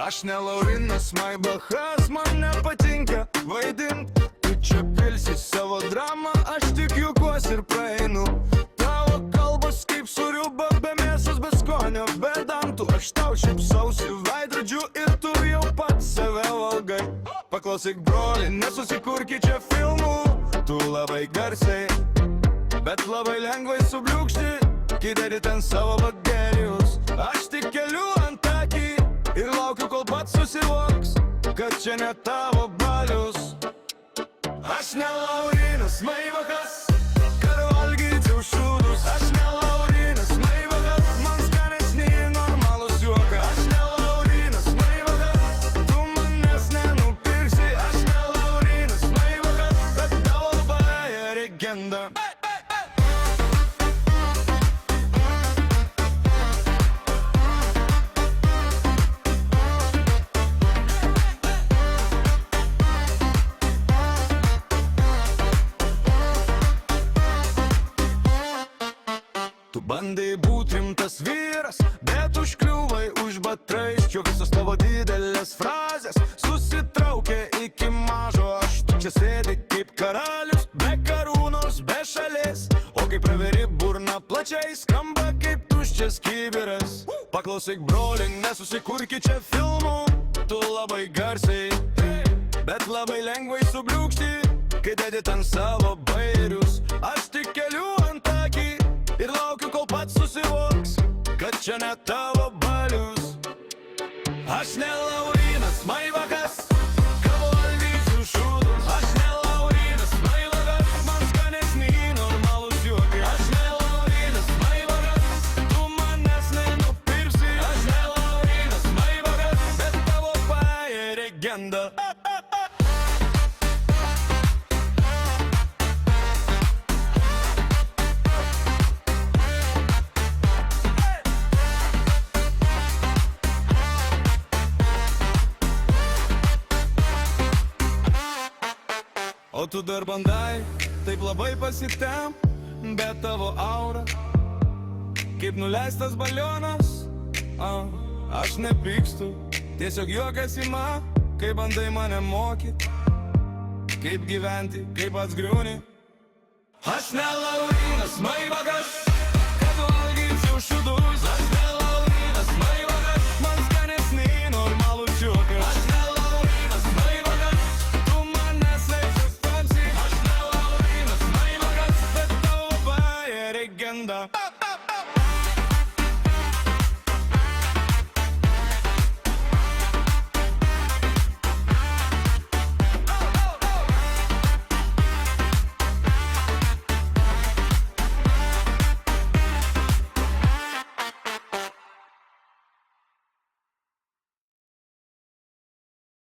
Aš ne Laurinas Maibachas, man nepatinka vaidint. Tu čia pilsi savo dramą, aš tik juokuos ir praeinu. Tavo kalbos kaip suriuba, be mėsos, be skonio, be dantų. Aš tau šypsausi veidrodžiu ir tu jau pats save valgai. Paklausyk broli, nesusikurki čia filmų. Tu labai garsiai, bet labai lengvai subliūkšti, kai dedi ten savo bagerijus. Aš tik keliu ant akį ir laukiu, kol pats susivoks, kad čia ne tavo balius. Aš ne Laurinas Maibachas, kad valgyčiau šūdus. Aš ne Laurinas Maibachas, man skanesni normalus juokai. Aš ne Laurinas Maibachas, tu manęs nenupirksi. Aš ne Laurinas Maibachas, bet tavo baja legenda. Tu bandai būt rimtas vyras, bet užkliūvai už batrais. Čia visos tavo didelės frazės susitraukė iki mažo. Aš tu čia sėdi kaip karalius, be karūnos, be šalies. O kai praveri burną plačiai, skamba kaip tuščias kibiras. Paklausyk broli, nesusikurki čia filmų. Tu labai garsiai, bet labai lengvai subliūkšti, kai dedi ten savo bairius. Aš tik keliu ant akį ir laukiu, kol pats susivoks, kad čia ne tavo balius. Aš ne Laurinas Maibachas, kad valgysiu šūdus. Aš ne Laurinas Maibachas, man skanesni normalus juokai. Aš ne Laurinas Maibachas, tu manęs nenupirksi. Aš ne Laurinas Maibachas, bet tavo baja legenda. O tu dar bandai, taip labai pasitem, bet tavo aura kaip nuleistas balionas. Aš nepykstu, tiesiog juokas ima, kai bandai mane mokyt, kaip gyventi, kaip atgriūni. Aš ne Laurinas Maibachas, kad valgyčiau šūdus. Aš ne Laurinas Maibachas, man skanesni normalus juokai. Aš ne Laurinas Maibachas, tu manęs nesustabsi. Aš ne Laurinas Maibachas, bet tavo baja legenda.